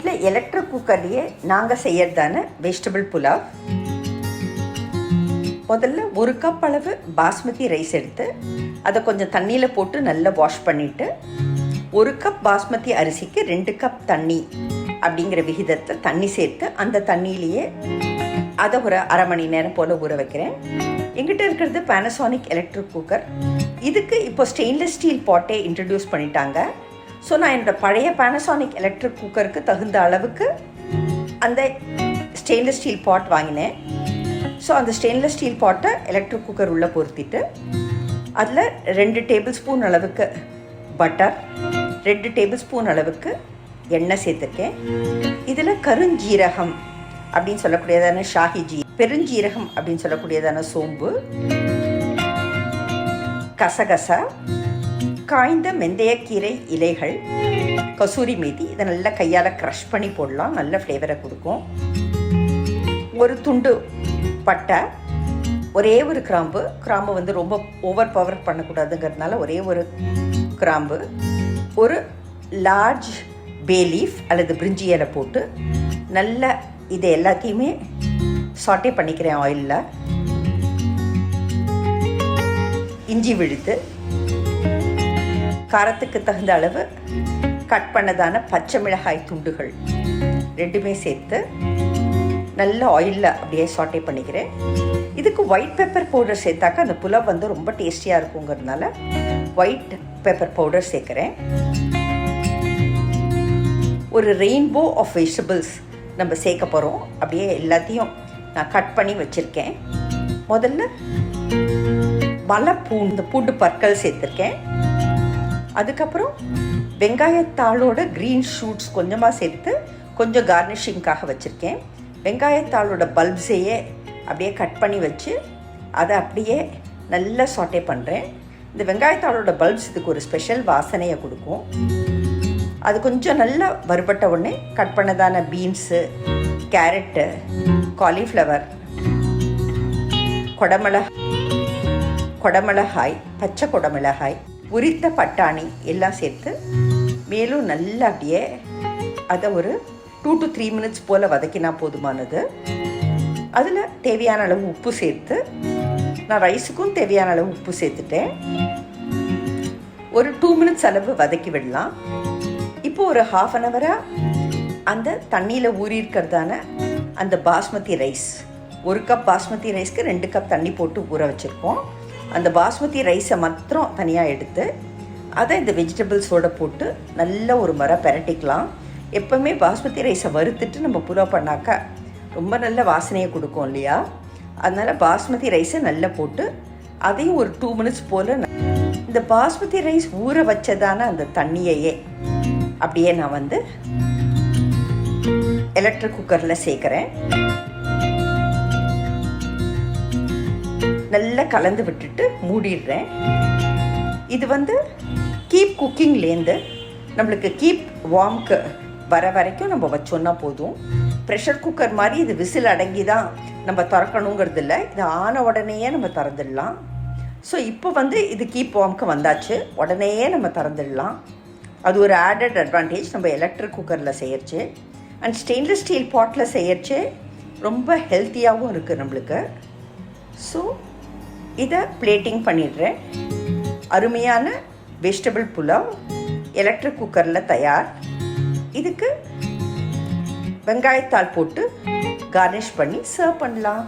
வீட்டில் எலக்ட்ரிக் குக்கர்லேயே நாங்கள் செய்யறதான வெஜிடபிள் புலாவ். முதல்ல 1 கப் அளவு பாஸ்மதி ரைஸ் எடுத்து அதை கொஞ்சம் தண்ணியில் போட்டு நல்லா வாஷ் பண்ணிவிட்டு 1 கப் பாஸ்மதி அரிசிக்கு 2 கப் தண்ணி அப்படிங்கிற விகிதத்தில் தண்ணி சேர்த்து அந்த தண்ணியிலேயே அதை ஒரு அரை மணி நேரம் போல் ஊற வைக்கிறேன். எங்கிட்ட இருக்கிறது பேனசானிக் எலக்ட்ரிக் குக்கர். இதுக்கு இப்போ ஸ்டெயின்லெஸ் ஸ்டீல் பாட்டே இன்ட்ரடியூஸ் பண்ணிட்டாங்க. ஸோ நான் என்னோடய பழைய பேனசானிக் எலக்ட்ரிக் குக்கருக்கு தகுந்த அளவுக்கு அந்த ஸ்டெயின்லெஸ் ஸ்டீல் பாட் வாங்கினேன். ஸோ அந்த ஸ்டெயின்லெஸ் ஸ்டீல் பாட்டை எலக்ட்ரிக் குக்கர் உள்ளே பொருத்திட்டு அதில் 2 டேபிள் ஸ்பூன் அளவுக்கு பட்டர், 2 டேபிள் ஸ்பூன் அளவுக்கு எண்ணெய் சேர்த்துருக்கேன். இதில் கருஞ்சீரகம் அப்படின்னு சொல்லக்கூடியதான ஷாஹிஜி, பெருஞ்சீரகம் அப்படின்னு சொல்லக்கூடியதான சோம்பு, கசகசா, காய்ந்த வெந்தயக்கீரை இலைகள், கசூரி மேத்தி, இதை நல்லா கையால் க்ரஷ் பண்ணி போடலாம், நல்ல ஃப்ளேவரை கொடுக்கும். ஒரு துண்டு பட்டை, ஒரே ஒரு கிராம்பு வந்து ரொம்ப ஓவர் பவர் பண்ணக்கூடாதுங்கிறதுனால ஒரே ஒரு கிராம்பு, ஒரு லார்ஜ் பே லீஃப் அல்லது பிரிஞ்சி இலை போட்டு நல்ல இதை எல்லாத்தையுமே சாட்டே பண்ணிக்கிறேன் ஆயிலில். இஞ்சி விழுத்து, காரத்துக்கு தகுந்த அளவு கட் பண்ணதான பச்சை மிளகாய் துண்டுகள் 2மே சேர்த்து நல்ல ஆயிலில் அப்படியே சாட்டே பண்ணிக்கிறேன். இதுக்கு ஒயிட் பெப்பர் பவுடர் சேர்த்தாக்கா அந்த புலாவ் வந்து ரொம்ப டேஸ்டியாக இருக்குங்கிறதுனால ஒயிட் பெப்பர் பவுடர் சேர்க்குறேன். ஒரு ரெயின்போ ஆஃப் வெஜிடபிள்ஸ் நம்ம சேர்க்க போகிறோம். அப்படியே எல்லாத்தையும் நான் கட் பண்ணி வச்சுருக்கேன். முதல்ல பூண்டு பற்கள் சேர்த்துருக்கேன். அதுக்கப்புறம் வெங்காயத்தாளோட க்ரீன் ஷூட்ஸ் கொஞ்சமாக சேர்த்து கொஞ்சம் கார்னிஷிங்காக வச்சுருக்கேன். வெங்காயத்தாளோட பல்ப்ஸையே அப்படியே கட் பண்ணி வச்சு அதை அப்படியே நல்லா சாட்டே பண்ணுறேன். இந்த வெங்காயத்தாளோட பல்ப்ஸ் இதுக்கு ஒரு ஸ்பெஷல் வாசனையை கொடுக்கும். அது கொஞ்சம் நல்லா வறுபட்ட உடனே கட் பண்ணதான பீன்ஸு, கேரட்டு, காலிஃப்ளவர், கொடமிளகாய், பச்சை கொடமிளகாய், உரித்த பட்டாணி எல்லாம் சேர்த்து மேலும் நல்லா அப்படியே அதை ஒரு 2 to 3 minutes போல் வதக்கினா போதுமானது. அதில் தேவையான அளவு உப்பு சேர்த்து, நான் ரைஸுக்கும் தேவையான அளவு உப்பு சேர்த்துட்டேன். ஒரு 2 minutes அளவு வதக்கி விடலாம். இப்போ ஒரு 1/2 an hour அந்த தண்ணியில் ஊறி இருக்கிறதான அந்த பாஸ்மதி ரைஸ், 1 கப் பாஸ்மதி ரைஸ்க்கு 2 கப் தண்ணி போட்டு ஊற வச்சுருக்கோம். அந்த பாஸ்மதி ரைஸை மாத்திரம் தனியாக எடுத்து அதை இந்த வெஜிடபிள்ஸோடு போட்டு நல்ல ஒரு முறை பெரட்டிக்கலாம். எப்போவுமே பாஸ்மதி ரைஸை வறுத்துட்டு நம்ம புலாவ் பண்ணாக்கா ரொம்ப நல்ல வாசனையை கொடுக்கும் இல்லையா? அதனால் பாஸ்மதி ரைஸை நல்லா போட்டு அதையும் ஒரு 2 minutes போல் இந்த பாஸ்மதி ரைஸ் ஊற வச்சதான அந்த தண்ணியையே அப்படியே நான் வந்து எலக்ட்ரிக் குக்கரில் சேர்க்குறேன். நல்லா கலந்து விட்டுட்டு மூடிடுறேன். இது வந்து கீப் குக்கிங்லேருந்து நம்மளுக்கு கீப் வார்ம்க்கு வர வரைக்கும் நம்ம வச்சோன்னா போதும். ப்ரெஷர் குக்கர் மாதிரி இது விசில் அடங்கி தான் நம்ம திறக்கணுங்கிறது இல்லை. இது ஆன உடனேயே நம்ம திறந்துடலாம். ஸோ இப்போ வந்து இது கீப் வார்ம்க்கு வந்தாச்சு, உடனேயே நம்ம திறந்துடலாம். அது ஒரு ஆடட் அட்வான்டேஜ் நம்ம எலக்ட்ரிக் குக்கரில் செய்யறச்சு. அண்ட் ஸ்டெயின்லெஸ் ஸ்டீல் பாட்டில் செய்யறச்சு ரொம்ப ஹெல்த்தியாகவும் இருக்குது நம்மளுக்கு. ஸோ இதை பிளேட்டிங் பண்ணிடுறேன். அருமையான வெஜிடபிள் புலாவ் எலக்ட்ரிக் குக்கரில் தயார். இதுக்கு வெங்காயத்தாள் போட்டு கார்னிஷ் பண்ணி சர்வ் பண்ணலாம்.